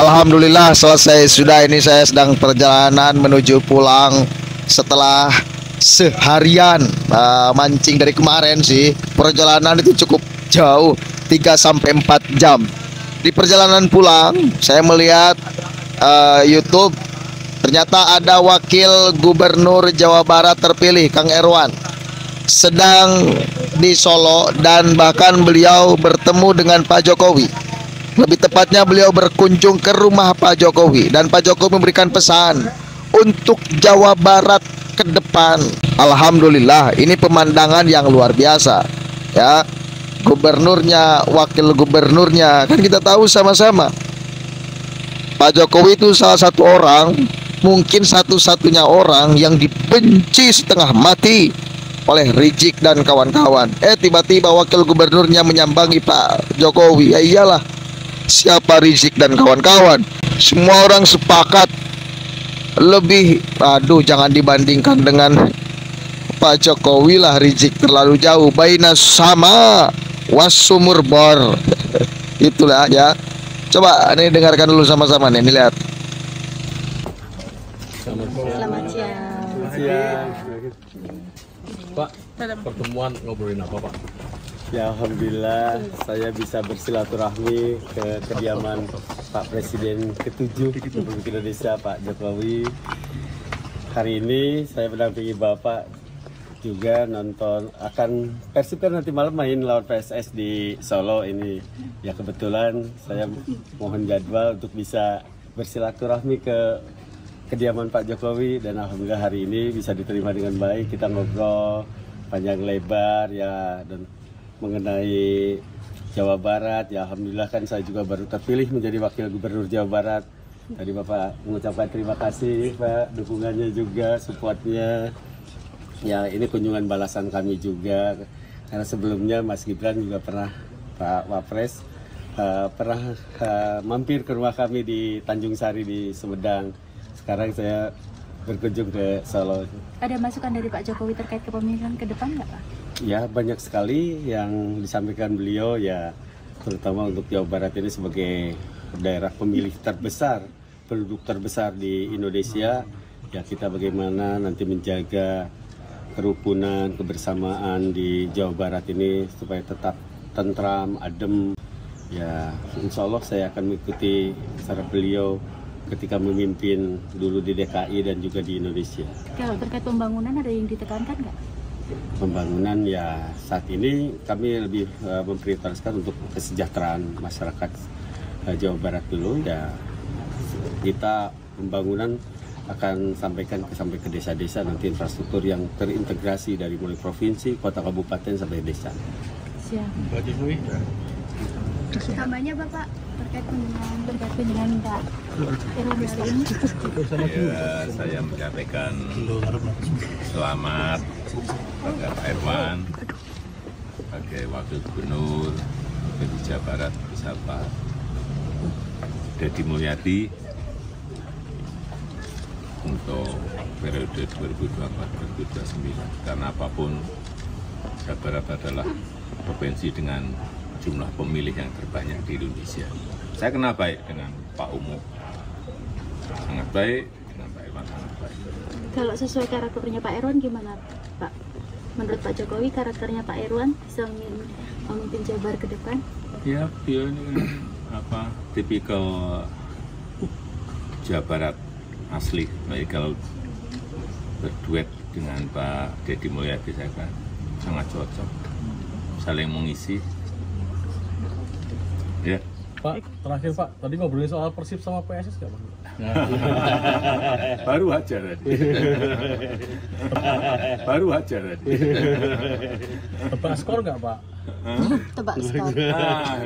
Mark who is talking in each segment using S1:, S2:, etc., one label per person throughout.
S1: Alhamdulillah selesai sudah. Ini saya sedang perjalanan menuju pulang setelah seharian mancing dari kemarin sih. Perjalanan itu cukup jauh, 3 sampai 4 jam. Di perjalanan pulang saya melihat YouTube, ternyata ada Wakil Gubernur Jawa Barat terpilih Kang Erwan sedang di Solo, dan bahkan beliau bertemu dengan Pak Jokowi. Lebih tepatnya beliau berkunjung ke rumah Pak Jokowi, dan Pak Jokowi memberikan pesan untuk Jawa Barat ke depan. Alhamdulillah, ini pemandangan yang luar biasa ya. Gubernurnya, wakil gubernurnya, kan kita tahu sama-sama Pak Jokowi itu salah satu orang, mungkin satu-satunya orang yang dibenci setengah mati oleh Rizik dan kawan-kawan. Tiba-tiba wakil gubernurnya menyambangi Pak Jokowi. Ya iyalah, siapa Rizik dan kawan-kawan? Semua orang sepakat lebih, aduh, jangan dibandingkan dengan Pak Jokowi lah. Rizik terlalu jauh, baina sama wasumur bor. Itulah ya. Coba ini dengarkan dulu sama-sama nih, lihat.
S2: Selamat siang.
S3: Pak, pertemuan ngobrolin apa, Pak?
S4: Ya, alhamdulillah saya bisa bersilaturahmi ke kediaman Pak Presiden ke-7 Republik Indonesia, Pak Jokowi. Hari ini saya mendampingi Bapak juga nonton, akan Persib kan nanti malam main lawan PSS di Solo ini. Ya kebetulan saya mohon jadwal untuk bisa bersilaturahmi ke kediaman Pak Jokowi, dan alhamdulillah hari ini bisa diterima dengan baik. Kita ngobrol panjang lebar ya, dan mengenai Jawa Barat ya, alhamdulillah kan saya juga baru terpilih menjadi wakil gubernur Jawa Barat. Tadi Bapak mengucapkan terima kasih Pak, dukungannya juga, supportnya. Ya ini kunjungan balasan kami juga, karena sebelumnya Mas Gibran juga pernah, Pak Wapres pernah mampir ke rumah kami di Tanjung Sari di Sumedang. Sekarang saya berkunjung ke Solo.
S2: Ada masukan dari Pak Jokowi terkait kepemimpinan ke depan nggak, Pak?
S4: Ya banyak sekali yang disampaikan beliau ya, terutama untuk Jawa Barat ini sebagai daerah pemilih terbesar, penduduk terbesar di Indonesia. Ya kita bagaimana nanti menjaga kerukunan, kebersamaan di Jawa Barat ini supaya tetap tentram, adem. Ya insya Allah saya akan mengikuti cara beliau ketika memimpin dulu di DKI dan juga di Indonesia.
S2: Kalau terkait pembangunan ada yang ditekankan nggak?
S4: Pembangunan ya saat ini kami lebih memprioritaskan untuk kesejahteraan masyarakat Jawa Barat dulu ya. Kita pembangunan akan sampaikan sampai ke desa-desa, nanti infrastruktur yang terintegrasi dari mulai provinsi, kota, kabupaten sampai desa.
S2: Siap.
S3: Pak Jokowi.
S2: Tambahnya Bapak terkait kunjungan Pak Erwan hari ini.
S5: Ya, saya menyampaikan selamat pada Pak Erwan sebagai Wakil Gubernur Jawa Barat bersama Deddy Mulyadi untuk periode 2024-2029. Karena apapun, Jawa Barat adalah provinsi dengan jumlah pemilih yang terbanyak di Indonesia. Saya kenal baik dengan Pak Umu, sangat baik, dengan Pak Erwan sangat baik.
S2: Kalau sesuai karakternya Pak Erwan gimana, Pak? Menurut Pak Jokowi, karakternya Pak Erwan bisa memimpin Jawa Barat ke depan?
S5: Ya, dia ini kan tipikal Jawa Barat asli. Baik kalau berduet dengan Pak Deddy Mulyadi, saya kan sangat cocok, saling mengisi. Ya.
S3: Pak, terakhir Pak, tadi ngobrolin soal Persib sama PSS nggak, Pak?
S5: Baru aja tadi. Baru aja tadi.
S3: Tebak skor nggak, Pak?
S2: Tebak skor.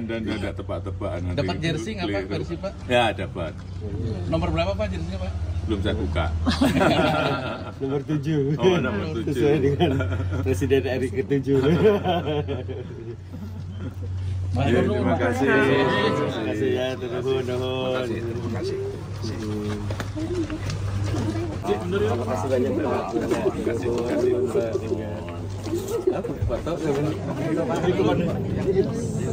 S5: Dan ada tebak-tebakan.
S6: Dapat jersey nggak Pak, Persib Pak?
S5: Ya dapat.
S6: Nomor berapa Pak jersey Pak?
S5: Belum saya buka.
S4: Nomor 7.
S5: Oh, nomor 7.
S4: Sesuai dengan Presiden RI ke-7.
S5: Ya, terima kasih.
S4: Terima kasih ya, nuhun.
S5: Terima kasih.
S4: Terima kasih banyak. Terima kasih.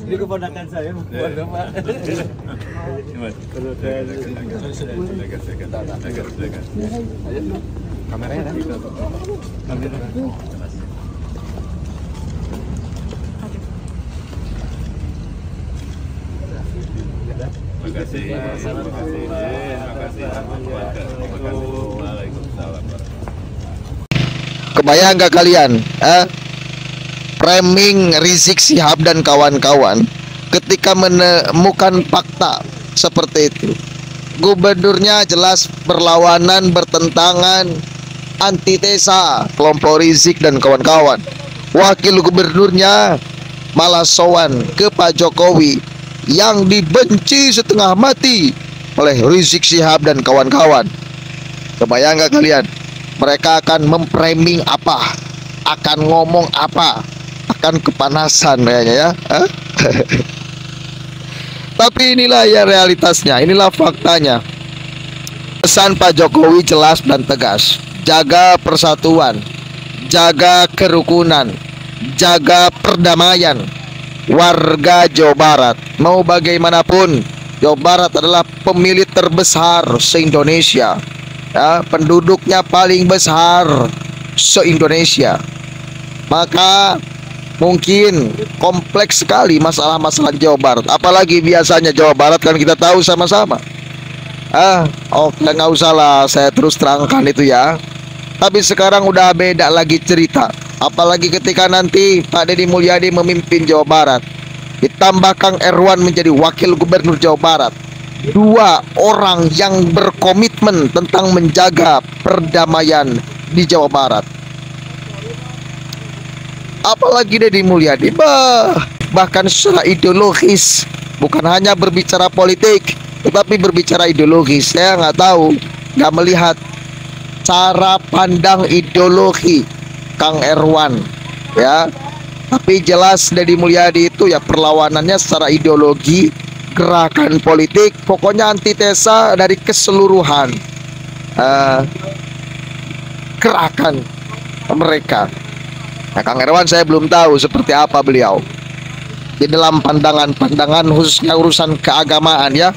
S4: Ini keponakan saya, foto Pak. Kameranya ada?
S5: Terima kasih. Waalaikumsalam.
S1: Kebayang nggak kalian? Framing Rizik Syihab dan kawan-kawan ketika menemukan fakta seperti itu. Gubernurnya jelas berlawanan, bertentangan, antitesa kelompok Rizik dan kawan-kawan. Wakil gubernurnya malah sowan ke Pak Jokowi yang dibenci setengah mati oleh Rizik Syihab dan kawan-kawan. Kebayang nggak kalian? Mereka akan memframing apa? Akan ngomong apa? Akan kepanasan kayaknya ya. Tapi inilah ya realitasnya, inilah faktanya. Pesan Pak Jokowi jelas dan tegas. Jaga persatuan, jaga kerukunan, jaga perdamaian warga Jawa Barat. Mau bagaimanapun, Jawa Barat adalah pemilih terbesar se-Indonesia. Ya, penduduknya paling besar se-Indonesia. Maka mungkin kompleks sekali masalah-masalah di Jawa Barat. Apalagi biasanya Jawa Barat kan kita tahu sama-sama. Oke, nggak usah lah saya terus terangkan itu ya. Tapi sekarang udah beda lagi cerita. Apalagi ketika nanti Pak Deddy Mulyadi memimpin Jawa Barat, ditambah Kang Erwan menjadi wakil gubernur Jawa Barat. Dua orang yang berkomitmen tentang menjaga perdamaian di Jawa Barat. Apalagi Deddy Mulyadi, bahkan secara ideologis, bukan hanya berbicara politik, tetapi berbicara ideologis. Saya nggak tahu, nggak melihat cara pandang ideologi Kang Erwan, ya. Tapi jelas Deddy Mulyadi itu ya perlawanannya secara ideologi, gerakan politik, pokoknya antitesa dari keseluruhan gerakan mereka. Nah, Kang Erwan saya belum tahu seperti apa beliau di dalam pandangan-pandangan khususnya urusan keagamaan ya.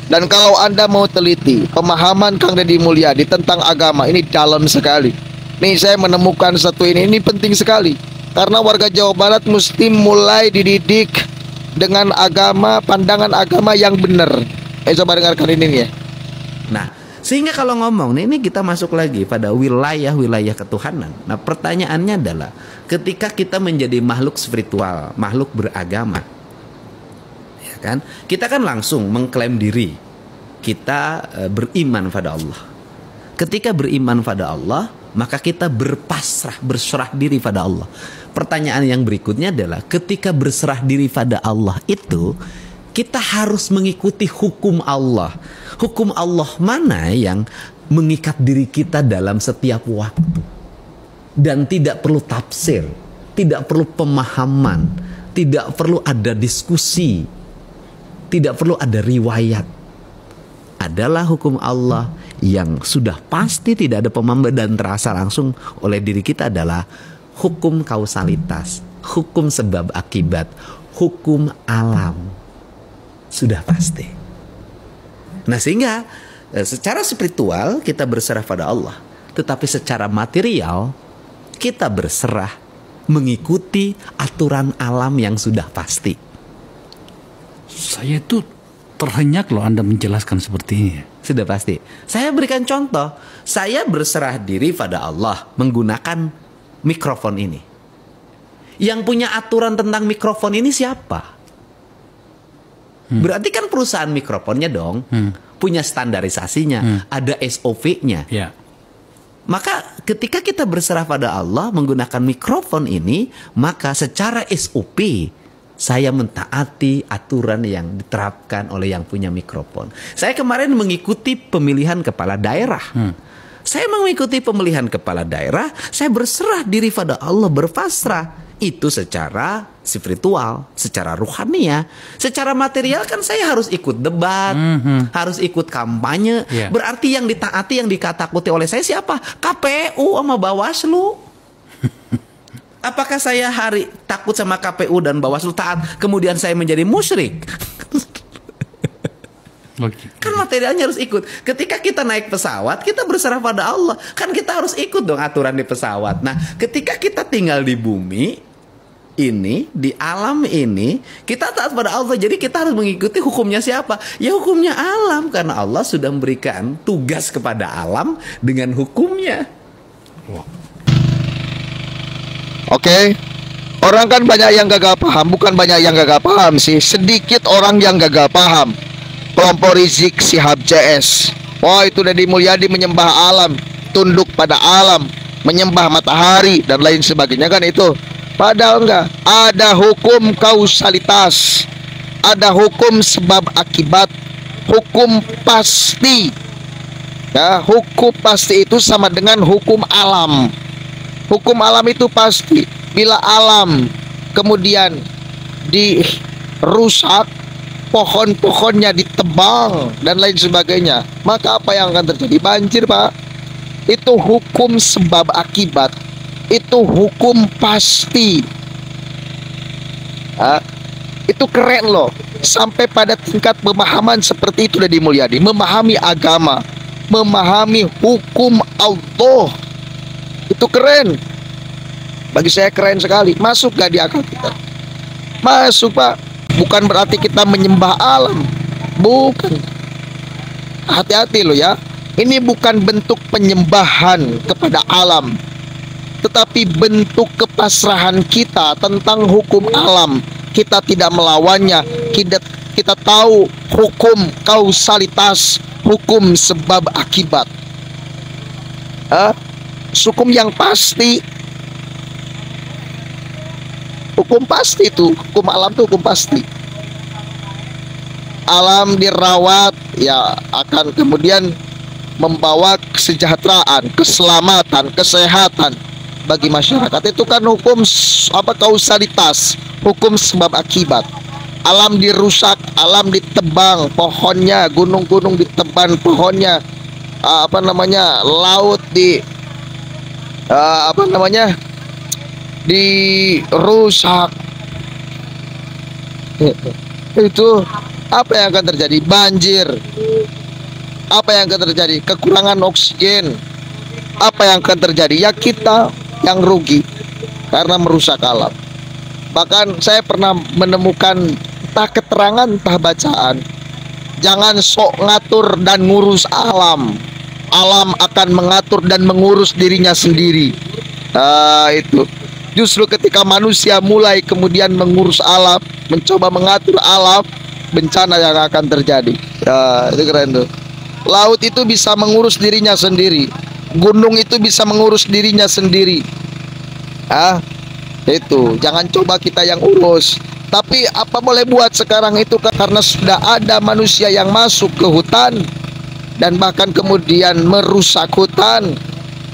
S1: Dan kalau Anda mau teliti pemahaman Kang Deddy Mulyadi tentang agama ini dalam sekali. Nih saya menemukan satu ini penting sekali. Karena warga Jawa Barat mesti mulai dididik dengan agama, pandangan agama yang benar. Coba dengarkan ini ya.
S7: Nah, sehingga kalau ngomong ini kita masuk lagi pada wilayah-wilayah ketuhanan. Nah, pertanyaannya adalah ketika kita menjadi makhluk spiritual, makhluk beragama, ya kan? Kita kan langsung mengklaim diri kita beriman pada Allah. Ketika beriman pada Allah, maka kita berserah diri pada Allah. Pertanyaan yang berikutnya adalah ketika berserah diri pada Allah itu, kita harus mengikuti hukum Allah. Hukum Allah mana yang mengikat diri kita dalam setiap waktu. Dan tidak perlu tafsir, tidak perlu pemahaman, tidak perlu ada diskusi, tidak perlu ada riwayat. Adalah hukum Allah yang sudah pasti tidak ada pemahaman dan terasa langsung oleh diri kita adalah hukum kausalitas, hukum sebab akibat, hukum alam. Sudah pasti. Nah, sehingga secara spiritual kita berserah pada Allah, tetapi secara material kita berserah mengikuti aturan alam yang sudah pasti.
S8: Saya itu terhenyak loh Anda menjelaskan seperti ini.
S7: Sudah pasti. Saya berikan contoh. Saya berserah diri pada Allah menggunakan mikrofon ini. Yang punya aturan tentang mikrofon ini siapa? Berarti kan perusahaan mikrofonnya dong. Punya standarisasinya. Ada SOP-nya.
S8: Ya.
S7: Maka ketika kita berserah pada Allah menggunakan mikrofon ini, maka secara SOP saya mentaati aturan yang diterapkan oleh yang punya mikrofon. Saya kemarin mengikuti pemilihan kepala daerah. Saya mengikuti pemilihan kepala daerah, saya berserah diri pada Allah, berpasrah. Itu secara spiritual, secara ruhania. Secara material kan saya harus ikut debat, harus ikut kampanye.
S8: Yeah.
S7: Berarti yang ditaati, yang dikatakuti oleh saya siapa? KPU sama Bawaslu. Apakah saya takut sama KPU dan Bawaslu taat, kemudian saya menjadi musyrik? Kan materialnya harus ikut. Ketika kita naik pesawat, kita berserah pada Allah. Kan kita harus ikut dong aturan di pesawat. Nah, ketika kita tinggal di bumi ini, di alam ini, kita taat pada Allah. Jadi kita harus mengikuti hukumnya siapa? Ya hukumnya alam, karena Allah sudah memberikan tugas kepada alam dengan hukumnya.
S1: Oke. Orang kan banyak yang gagal paham. Bukan banyak yang gagal paham sih, sedikit orang yang gagal paham. Kelompok Rizik Syihab CS. Wah, itu Deddy Mulyadi menyembah alam, tunduk pada alam, menyembah matahari dan lain sebagainya kan itu. Padahal enggak. Ada hukum kausalitas, ada hukum sebab akibat, hukum pasti. Ya, hukum pasti itu sama dengan hukum alam. Hukum alam itu pasti. Bila alam kemudian dirusak, pohon-pohonnya ditebang dan lain sebagainya, maka apa yang akan terjadi? Banjir, Pak. Itu hukum sebab akibat. Itu hukum pasti. Itu keren loh. Sampai pada tingkat pemahaman seperti itu Deddy Mulyadi, memahami agama, memahami hukum Allah. Itu keren. Bagi saya keren sekali. Masuk gak di akal kita? Masuk, Pak. Bukan berarti kita menyembah alam. Bukan. Hati-hati loh ya. Ini bukan bentuk penyembahan kepada alam, tetapi bentuk kepasrahan kita tentang hukum alam. Kita tidak melawannya. Kita tahu hukum kausalitas, hukum sebab akibat. Hukum yang pasti. Hukum pasti itu. Hukum alam itu hukum pasti. Alam dirawat, ya akan kemudian membawa kesejahteraan, keselamatan, kesehatan bagi masyarakat. Itu kan hukum kausalitas, hukum sebab akibat. Alam dirusak, alam ditebang, pohonnya, gunung-gunung ditebang pohonnya, laut dirusak. Itu apa yang akan terjadi? Banjir. Apa yang akan terjadi? Kekurangan oksigen. Apa yang akan terjadi? Ya kita yang rugi karena merusak alam. Bahkan saya pernah menemukan entah keterangan entah bacaan, jangan sok ngatur dan ngurus alam. Alam akan mengatur dan mengurus dirinya sendiri. Itu justru ketika manusia mulai kemudian mengurus alam, mencoba mengatur alam, bencana yang akan terjadi. Itu keren tuh. Laut itu bisa mengurus dirinya sendiri. Gunung itu bisa mengurus dirinya sendiri. Itu jangan coba kita yang urus. Tapi apa boleh buat sekarang itu, karena sudah ada manusia yang masuk ke hutan dan bahkan kemudian merusak hutan.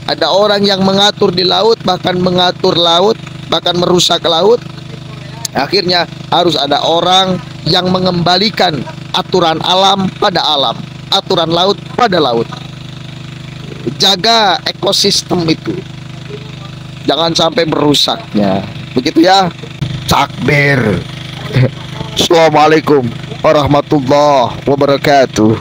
S1: Ada orang yang mengatur di laut, bahkan mengatur laut, bahkan merusak laut. Akhirnya harus ada orang yang mengembalikan aturan alam pada alam, aturan laut pada laut. Jaga ekosistem itu, jangan sampai merusaknya. Begitu ya. Takbir. Assalamualaikum warahmatullahi wabarakatuh.